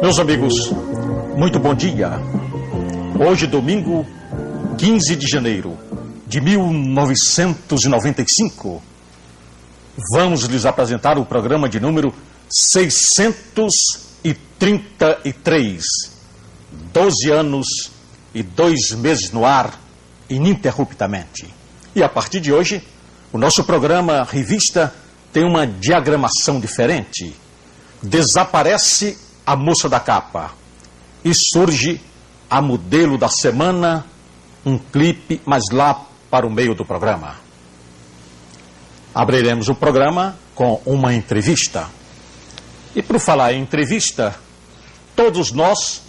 Meus amigos, muito bom dia. Hoje, domingo, 15 de janeiro de 1995, vamos lhes apresentar o programa de número 633. 12 anos e 2 meses no ar, ininterruptamente. E a partir de hoje, o nosso programa Revista tem uma diagramação diferente. Desaparece a moça da capa e surge a modelo da semana, um clipe, mas lá para o meio do programa. Abriremos o programa com uma entrevista. E por falar em entrevista, todos nós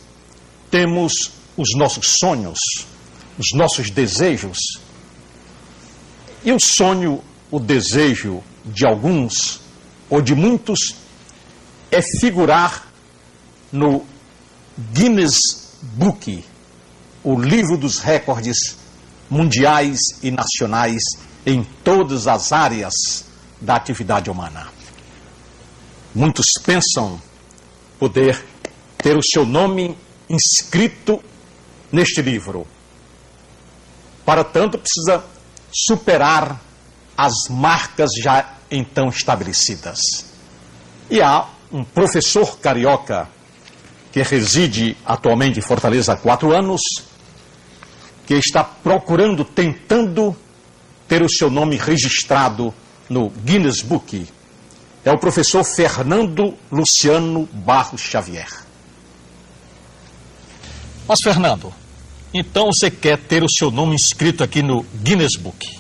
temos os nossos sonhos, os nossos desejos. E o sonho, o desejo de alguns, ou de muitos, é figurar no Guinness Book, o livro dos recordes mundiais e nacionais em todas as áreas da atividade humana. Muitos pensam poder ter o seu nome inscrito neste livro. Para tanto, precisa superar as marcas já então estabelecidas. E há um professor carioca que reside atualmente em Fortaleza há 4 anos, que está procurando, tentando ter o seu nome registrado no Guinness Book. É o professor Fernando Luciano Barros Xavier. Mas, Fernando, então você quer ter o seu nome inscrito aqui no Guinness Book?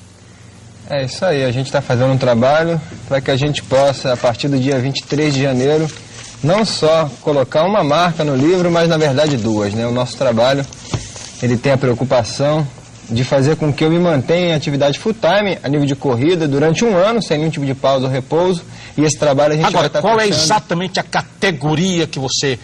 É isso aí, a gente está fazendo um trabalho para que a gente possa, a partir do dia 23 de janeiro, não só colocar uma marca no livro, mas na verdade 2, né? O nosso trabalho, ele tem a preocupação de fazer com que eu me mantenha em atividade full time, a nível de corrida, durante 1 ano, sem nenhum tipo de pausa ou repouso, e esse trabalho a gente vai estar fechando. Qual é fechando. Exatamente a categoria que você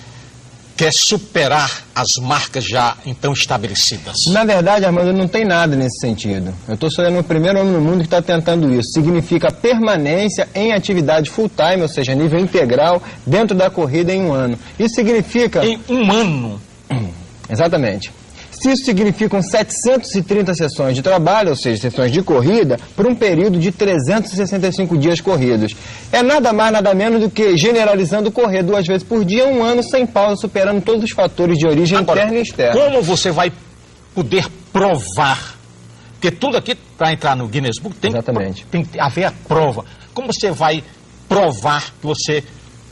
quer superar as marcas já então estabelecidas? Na verdade, Armando, não tem nada nesse sentido. Eu estou sendo o primeiro homem no mundo que está tentando isso. Significa permanência em atividade full time, ou seja, nível integral, dentro da corrida em 1 ano. Isso significa... Em 1 ano? Exatamente. Se isso significam 730 sessões de trabalho, ou seja, sessões de corrida, por um período de 365 dias corridos. É nada mais, nada menos do que generalizando correr 2 vezes por dia, 1 ano sem pausa, superando todos os fatores de origem interna e externa. Como você vai poder provar? Porque tudo aqui, para entrar no Guinness Book, tem que haver a prova. Como você vai provar que você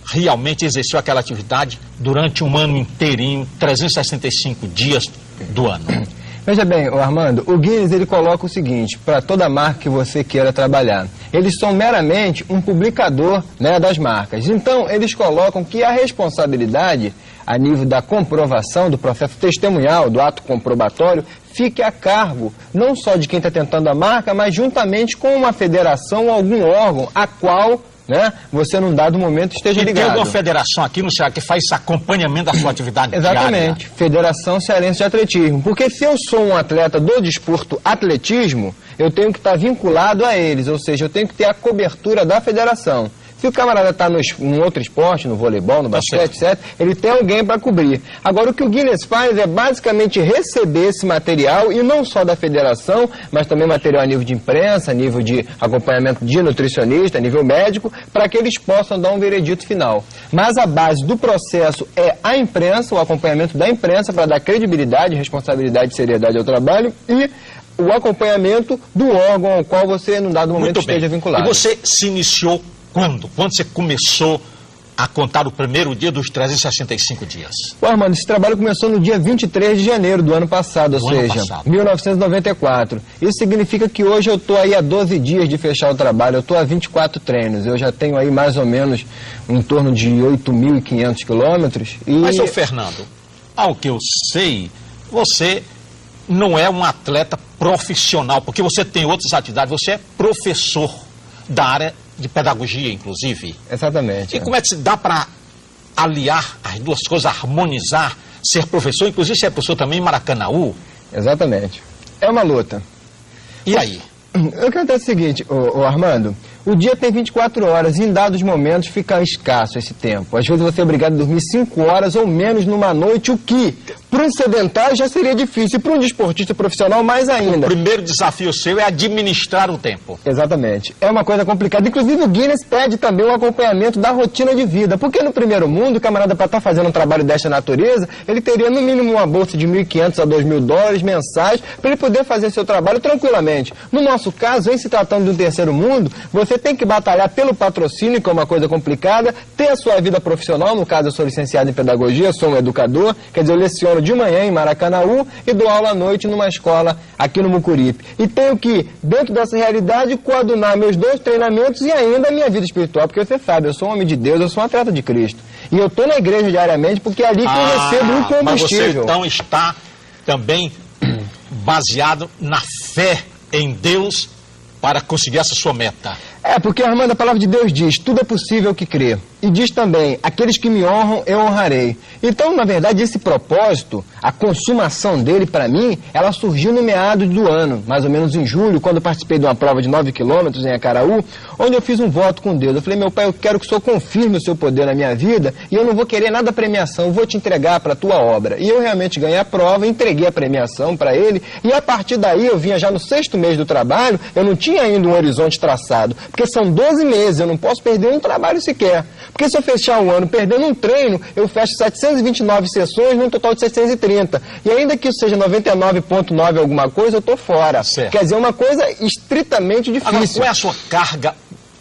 realmente exerceu aquela atividade durante 1 ano inteirinho, 365 dias do ano? Veja bem, Armando, o Guinness ele coloca o seguinte, para toda marca que você queira trabalhar. Eles são meramente um publicador, né, das marcas. Então, eles colocam que a responsabilidade, a nível da comprovação, do processo testemunhal, do ato comprobatório, fique a cargo não só de quem está tentando a marca, mas juntamente com uma federação ou algum órgão a qual, né, você num dado momento esteja ligado. E tem alguma federação aqui no Ceará que faz esse acompanhamento da sua atividade diária? Exatamente, Federação Cearense de Atletismo. Porque se eu sou um atleta do desporto atletismo, eu tenho que estar vinculado a eles, ou seja, eu tenho que ter a cobertura da federação. Se o camarada está num outro esporte, no voleibol, no basquete, etc., ele tem alguém para cobrir. Agora, o que o Guinness faz é basicamente receber esse material, e não só da federação, mas também material a nível de imprensa, a nível de acompanhamento de nutricionista, a nível médico, para que eles possam dar um veredito final. Mas a base do processo é a imprensa, o acompanhamento da imprensa, para dar credibilidade, responsabilidade e seriedade ao trabalho, e o acompanhamento do órgão ao qual você, num dado momento, esteja vinculado. E você se iniciou quando? Quando você começou a contar o primeiro dia dos 365 dias? Armando, esse trabalho começou no dia 23 de janeiro do ano passado, ou seja, 1994. Isso significa que hoje eu estou aí há 12 dias de fechar o trabalho, eu estou a 24 treinos, eu já tenho aí mais ou menos em torno de 8.500 quilômetros. Mas, ô Fernando, ao que eu sei, você não é um atleta profissional, porque você tem outras atividades, você é professor da área de pedagogia, inclusive. Exatamente. E como é que se dá para aliar as duas coisas, harmonizar, ser professor, inclusive ser professor também em Maracanaú? Exatamente. É uma luta. E aí? O que acontece é o seguinte, Armando, O dia tem 24 horas e em dados momentos fica escasso esse tempo. Às vezes você é obrigado a dormir 5 horas ou menos numa noite, o que, para um sedentário, já seria difícil. E para um desportista profissional, mais ainda. O primeiro desafio seu é administrar o tempo. Exatamente. É uma coisa complicada. Inclusive, o Guinness pede também um acompanhamento da rotina de vida. Porque no primeiro mundo, o camarada, para estar fazendo um trabalho desta natureza, ele teria no mínimo uma bolsa de $1.500 a $2.000 mensais para ele poder fazer seu trabalho tranquilamente. No nosso caso, em se tratando de um terceiro mundo, você tem que batalhar pelo patrocínio, que é uma coisa complicada, ter a sua vida profissional. No caso, eu sou licenciado em pedagogia, sou um educador, quer dizer, eu leciono de manhã em Maracanaú e dou aula à noite numa escola aqui no Mucuripe. E tenho que, dentro dessa realidade, coadunar meus 2 treinamentos e ainda a minha vida espiritual, porque você sabe, eu sou um homem de Deus, eu sou um atleta de Cristo. E eu estou na igreja diariamente porque é ali que eu recebo um combustível. Mas você então está também baseado na fé em Deus para conseguir essa sua meta. É, porque, Armando, a palavra de Deus diz, tudo é possível que crê. E diz também, aqueles que me honram, eu honrarei. Então, na verdade, esse propósito, a consumação dele, para mim, ela surgiu no meado do ano, mais ou menos em julho, quando eu participei de uma prova de 9 quilômetros em Acaraú, onde eu fiz um voto com Deus. Eu falei, meu pai, eu quero que o Senhor confirme o seu poder na minha vida e eu não vou querer nada premiação, eu vou te entregar para a tua obra. E eu realmente ganhei a prova, entreguei a premiação para ele e a partir daí eu vinha já no 6º mês do trabalho, eu não tinha ainda um horizonte traçado, porque são 12 meses, eu não posso perder um trabalho sequer. Porque se eu fechar um ano perdendo um treino, eu fecho 729 sessões num total de 730. E ainda que isso seja 99,9 alguma coisa, eu estou fora. Certo. Quer dizer, uma coisa estritamente difícil. Agora, qual é a sua carga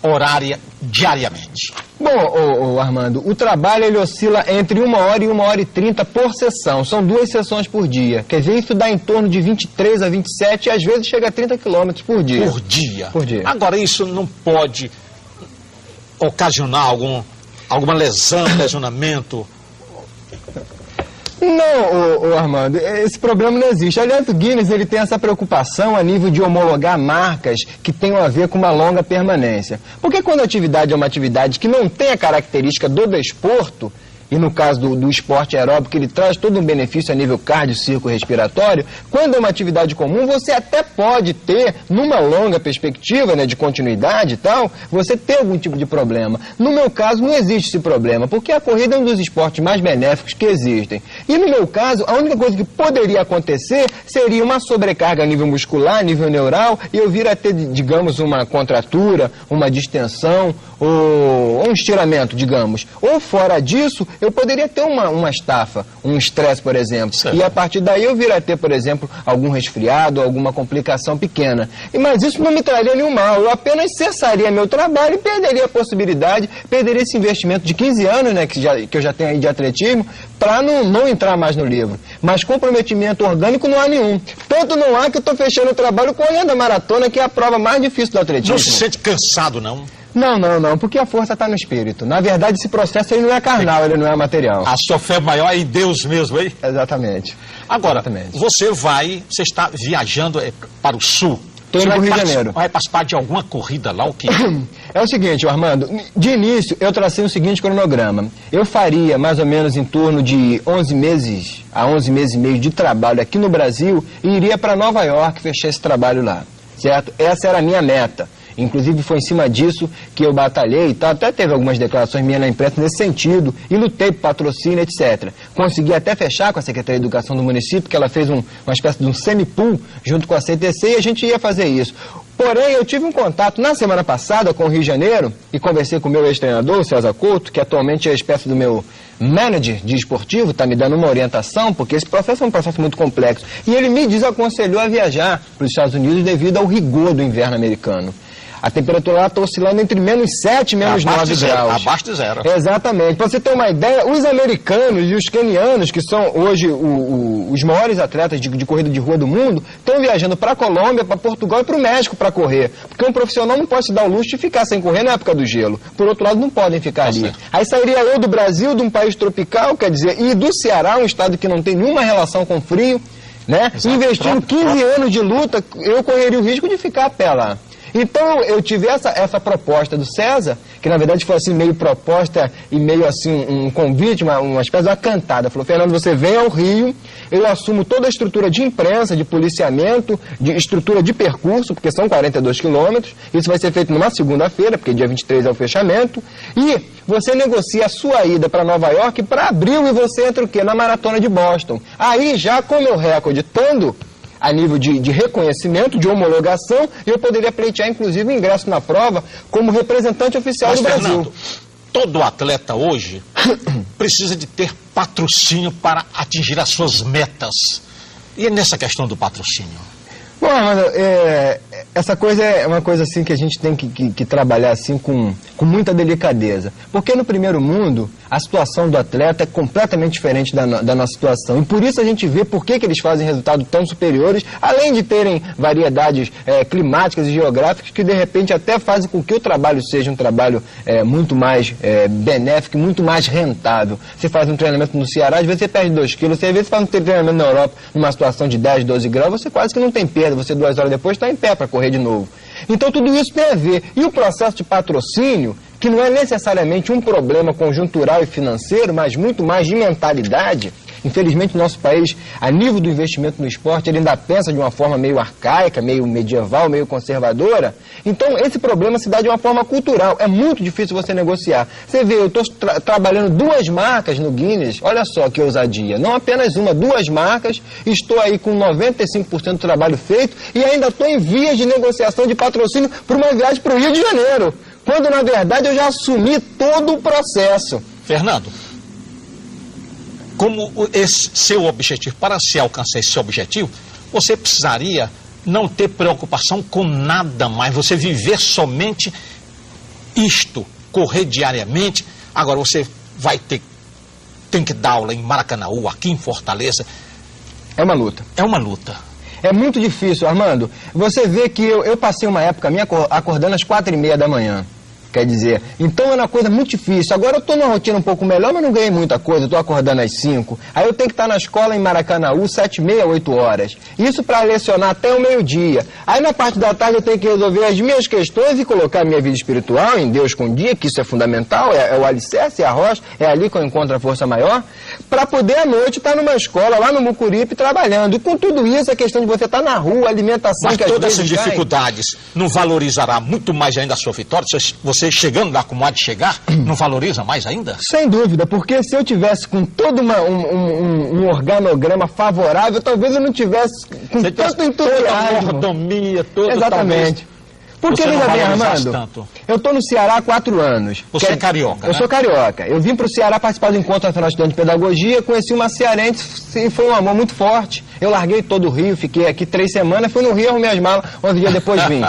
horária diariamente? Bom, Armando, o trabalho ele oscila entre 1 hora e 1h30 por sessão. São 2 sessões por dia. Quer dizer, isso dá em torno de 23 a 27 e às vezes chega a 30 quilômetros por dia. Por dia? Por dia. Agora, isso não pode ocasionar alguma lesão, lesionamento? Não, Armando, esse problema não existe. Aliás, o Guinness ele tem essa preocupação a nível de homologar marcas que tenham a ver com uma longa permanência. Porque quando a atividade é uma atividade que não tem a característica do desporto, e no caso do esporte aeróbico, ele traz todo um benefício a nível cardiorrespiratório, quando é uma atividade comum, você até pode ter, numa longa perspectiva, né, de continuidade e tal, você ter algum tipo de problema. No meu caso, não existe esse problema, porque a corrida é um dos esportes mais benéficos que existem. E no meu caso, a única coisa que poderia acontecer seria uma sobrecarga a nível muscular, a nível neural, e eu vir a ter, digamos, uma contratura, uma distensão, ou um estiramento, digamos. Ou fora disso, eu poderia ter uma estafa, um estresse, por exemplo. Certo. E a partir daí eu vir a ter, por exemplo, algum resfriado, alguma complicação pequena. Mas isso não me traria nenhum mal. Eu apenas cessaria meu trabalho e perderia a possibilidade, perderia esse investimento de 15 anos, né, que eu já tenho aí de atletismo, para não entrar mais no livro. Mas comprometimento orgânico não há nenhum. Tanto não há que eu estou fechando o trabalho correndo a maratona, que é a prova mais difícil do atletismo. Não se sente cansado, não? Não, porque a força está no espírito. Na verdade, esse processo ele não é carnal, ele não é material. A sua fé maior é em Deus mesmo, hein? Exatamente. Agora, você está viajando para o sul. Estou indo para o Rio de Janeiro. Vai participar de alguma corrida lá, o quê? É o seguinte, Armando, de início eu tracei o seguinte cronograma. Eu faria mais ou menos em torno de 11 meses a 11 meses e meio de trabalho aqui no Brasil e iria para Nova York fechar esse trabalho lá, certo? Essa era a minha meta. Inclusive foi em cima disso que eu batalhei e tal. Até teve algumas declarações minhas na imprensa nesse sentido. E lutei por patrocínio, etc. Consegui até fechar com a Secretaria de Educação do município, que ela fez uma espécie de um semi-pool junto com a CTC e a gente ia fazer isso. Porém, eu tive um contato na semana passada com o Rio de Janeiro e conversei com o meu ex-treinador, o César Couto, que atualmente é a espécie do meu manager de esportivo, está me dando uma orientação, porque esse processo é um processo muito complexo. E ele me desaconselhou a viajar para os Estados Unidos devido ao rigor do inverno americano. A temperatura lá está oscilando entre -7 e -9 graus. Abaixo de zero. Exatamente. Para você ter uma ideia, os americanos e os quenianos, que são hoje os maiores atletas de corrida de rua do mundo, estão viajando para a Colômbia, para Portugal e para o México para correr. Porque um profissional não pode se dar o luxo de ficar sem correr na época do gelo. Por outro lado, não podem ficar ali. Certo. Aí sairia eu do Brasil, de um país tropical, quer dizer, e do Ceará, um estado que não tem nenhuma relação com frio, né? Investindo 15 anos de luta, eu correria o risco de ficar a pé lá. Então eu tive essa proposta do César, que na verdade foi assim meio proposta e meio assim um convite, uma espécie de uma cantada. Falou, Fernando, você vem ao Rio, eu assumo toda a estrutura de imprensa, de policiamento, de estrutura de percurso, porque são 42 quilômetros, isso vai ser feito numa segunda-feira, porque dia 23 é o fechamento, e você negocia a sua ida para Nova York para abril e você entra o quê? Na Maratona de Boston. Aí já com o meu recorde, estando a nível de reconhecimento, de homologação, e eu poderia pleitear, inclusive, o ingresso na prova como representante oficial do Brasil. Fernando, todo atleta hoje precisa de ter patrocínio para atingir as suas metas. E é nessa questão do patrocínio? Bom, Armando, essa coisa é uma coisa assim que a gente tem que trabalhar assim com muita delicadeza. Porque no primeiro mundo, a situação do atleta é completamente diferente da nossa situação. E por isso a gente vê por que eles fazem resultados tão superiores, além de terem variedades climáticas e geográficas que de repente até fazem com que o trabalho seja um trabalho muito mais benéfico, muito mais rentável. Você faz um treinamento no Ceará, às vezes você perde 2 quilos, você às vezes faz um treinamento na Europa, numa situação de 10, 12 graus, você quase que não tem perda, você 2 horas depois está em pé para correr de novo. Então tudo isso tem a ver. E o processo de patrocínio, que não é necessariamente um problema conjuntural e financeiro, mas muito mais de mentalidade. Infelizmente, o nosso país, a nível do investimento no esporte, ele ainda pensa de uma forma meio arcaica, meio medieval, meio conservadora. Então, esse problema se dá de uma forma cultural. É muito difícil você negociar. Você vê, eu estou trabalhando 2 marcas no Guinness. Olha só que ousadia. Não apenas uma, 2 marcas. Estou aí com 95% do trabalho feito e ainda estou em vias de negociação de patrocínio para uma viagem para o Rio de Janeiro. Quando, na verdade, eu já assumi todo o processo. Fernando, como esse seu objetivo, para se alcançar esse seu objetivo, você precisaria não ter preocupação com nada mais, você viver somente isto, correr diariamente. Agora você tem que dar aula em Maracanaú, aqui em Fortaleza. É uma luta. É uma luta. É muito difícil, Armando. Você vê que eu passei uma época minha acordando às 4h30 da manhã. Quer dizer, então é uma coisa muito difícil. Agora eu estou numa rotina um pouco melhor, mas não ganhei muita coisa. Estou acordando às 5. Aí eu tenho que estar na escola em Maracanaú, 7h30, 8 horas. Isso para lecionar até o meio-dia. Aí na parte da tarde eu tenho que resolver as minhas questões e colocar a minha vida espiritual em Deus com dia, que isso é fundamental, é o alicerce, é a rocha, é ali que eu encontro a força maior, para poder à noite estar numa escola lá no Mucuripe trabalhando. E com tudo isso, a questão de você estar na rua, alimentação... Mas todas essas dificuldades não valorizará muito mais ainda a sua vitória? Você chegando lá como há de chegar, não valoriza mais ainda? Sem dúvida, porque se eu tivesse com todo um organograma favorável, talvez eu não tivesse com tanto entusiasmo. Toda a mordomia, toda. Exatamente. Talvez... Porque, veja bem, Armando, tanto. Eu estou no Ceará há 4 anos. Você é carioca, Eu sou carioca. Eu vim para o Ceará participar do Encontro Nacional de Estudantes de Pedagogia, conheci uma cearense e foi um amor muito forte. Eu larguei todo o Rio, fiquei aqui 3 semanas, fui no Rio, arrumei as malas, 11 dias depois vim.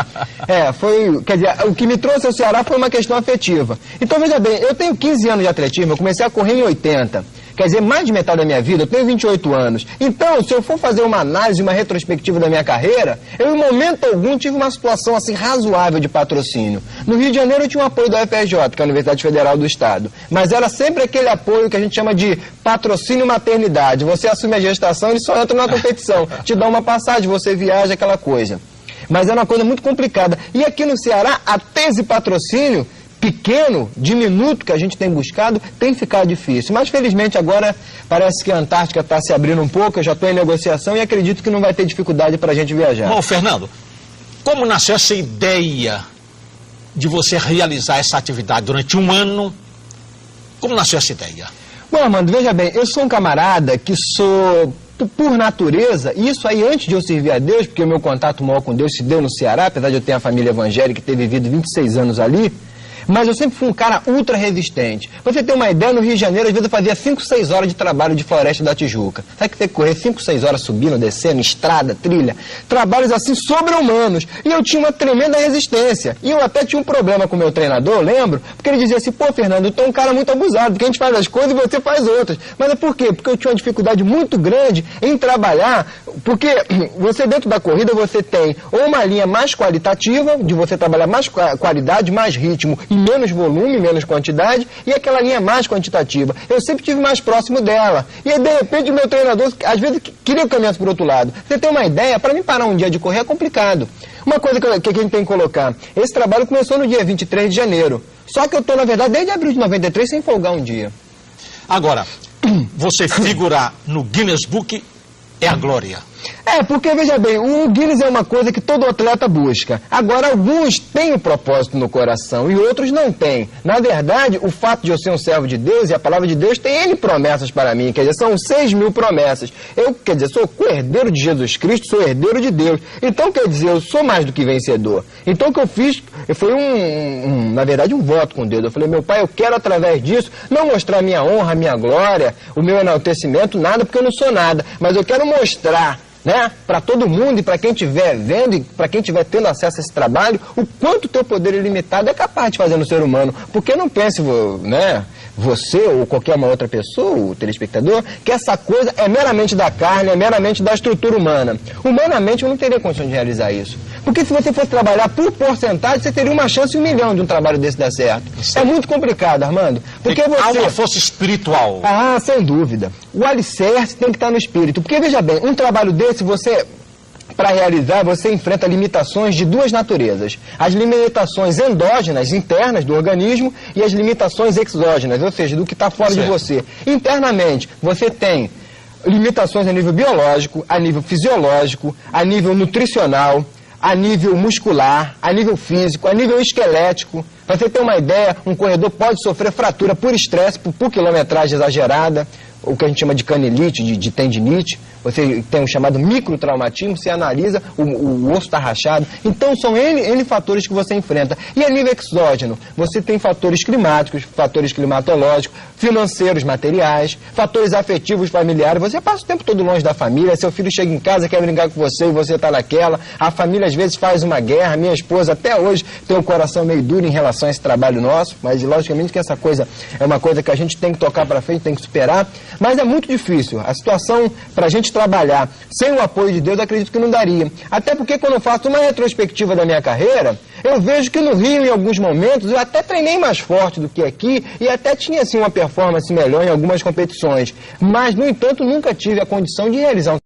Quer dizer, o que me trouxe ao Ceará foi uma questão afetiva. Então, veja bem, eu tenho 15 anos de atletismo, eu comecei a correr em 80. Quer dizer, mais de metade da minha vida, eu tenho 28 anos. Então, se eu for fazer uma análise, uma retrospectiva da minha carreira, eu em momento algum tive uma situação assim razoável de patrocínio. No Rio de Janeiro eu tinha um apoio da UFRJ, que é a Universidade Federal do Estado. Mas era sempre aquele apoio que a gente chama de patrocínio maternidade. Você assume a gestação, ele só entra na competição. Te dá uma passagem, você viaja, aquela coisa. Mas era uma coisa muito complicada. E aqui no Ceará, até esse patrocínio pequeno, diminuto que a gente tem buscado, tem ficado difícil. Mas, felizmente, agora parece que a Antártica está se abrindo um pouco, eu já estou em negociação e acredito que não vai ter dificuldade para a gente viajar. Bom, Fernando, como nasceu essa ideia de você realizar essa atividade durante 1 ano? Como nasceu essa ideia? Bom, Armando, veja bem, eu sou um camarada que sou... por natureza, e isso aí antes de eu servir a Deus, porque o meu contato maior com Deus se deu no Ceará, apesar de eu ter uma família evangélica e ter vivido 26 anos ali, mas eu sempre fui um cara ultra resistente. Pra você ter uma ideia, no Rio de Janeiro, às vezes eu fazia 5, 6 horas de trabalho de Floresta da Tijuca. Sabe que tem que correr 5, 6 horas subindo, descendo, estrada, trilha, trabalhos assim sobre-humanos. E eu tinha uma tremenda resistência. E eu até tinha um problema com o meu treinador, lembro, porque ele dizia assim, pô, Fernando, tu é um cara muito abusado, porque a gente faz as coisas e você faz outras. Mas é por quê? Porque eu tinha uma dificuldade muito grande em trabalhar, porque você dentro da corrida, você tem ou uma linha mais qualitativa, de você trabalhar mais qualidade, mais ritmo, e menos volume, menos quantidade, e aquela linha mais quantitativa. Eu sempre estive mais próximo dela. E aí, de repente, o meu treinador, às vezes, queria que eu caminhasse por outro lado. Você tem uma ideia? Para mim parar um dia de correr é complicado. Uma coisa que a gente tem que colocar, esse trabalho começou no dia 23 de janeiro. Só que eu estou, na verdade, desde abril de 93 sem folgar um dia. Agora, você figurar no Guinness Book é a glória. É, porque, veja bem, o Guinness é uma coisa que todo atleta busca. Agora, alguns têm o propósito no coração e outros não têm. Na verdade, o fato de eu ser um servo de Deus e a palavra de Deus tem N promessas para mim. Quer dizer, são 6.000 promessas. Eu, quer dizer, sou co-herdeiro de Jesus Cristo, sou herdeiro de Deus. Então, quer dizer, eu sou mais do que vencedor. Então, o que eu fiz foi na verdade, um voto com Deus. Eu falei, meu Pai, eu quero através disso não mostrar minha honra, minha glória, o meu enaltecimento, nada, porque eu não sou nada. Mas eu quero mostrar, né, para todo mundo e para quem estiver vendo e para quem estiver tendo acesso a esse trabalho, o quanto o teu poder ilimitado é capaz de fazer no ser humano. Porque não pense, né, você ou qualquer uma outra pessoa, o telespectador, que essa coisa é meramente da carne, é meramente da estrutura humana. Humanamente eu não teria condição de realizar isso. Porque se você fosse trabalhar por porcentagem, você teria uma chance 1 milhão de um trabalho desse dar certo. É muito complicado, Armando. Porque há uma força espiritual. Ah, sem dúvida. O alicerce tem que estar no espírito. Porque, veja bem, um trabalho desse, para realizar, você enfrenta limitações de duas naturezas. As limitações endógenas, internas do organismo, e as limitações exógenas, ou seja, do que está fora de você. Internamente, você tem limitações a nível biológico, a nível fisiológico, a nível nutricional, a nível muscular, a nível físico, a nível esquelético. Para você ter uma ideia, um corredor pode sofrer fratura por estresse, por quilometragem exagerada, o que a gente chama de canelite, de tendinite. Você tem um chamado microtraumatismo, você analisa, o osso está rachado. Então são N fatores que você enfrenta. E a nível exógeno, você tem fatores climáticos, fatores climatológicos, financeiros, materiais, fatores afetivos, familiares. Você passa o tempo todo longe da família, seu filho chega em casa, quer brincar com você e você está naquela. A família às vezes faz uma guerra. Minha esposa até hoje tem o coração meio duro em relação a esse trabalho nosso, mas logicamente que essa coisa é uma coisa que a gente tem que tocar para frente, tem que superar. Mas é muito difícil. A situação para a gente trabalhar sem o apoio de Deus, acredito que não daria. Até porque quando eu faço uma retrospectiva da minha carreira, eu vejo que no Rio, em alguns momentos, eu até treinei mais forte do que aqui e até tinha assim uma performance melhor em algumas competições. Mas, no entanto, nunca tive a condição de realizar um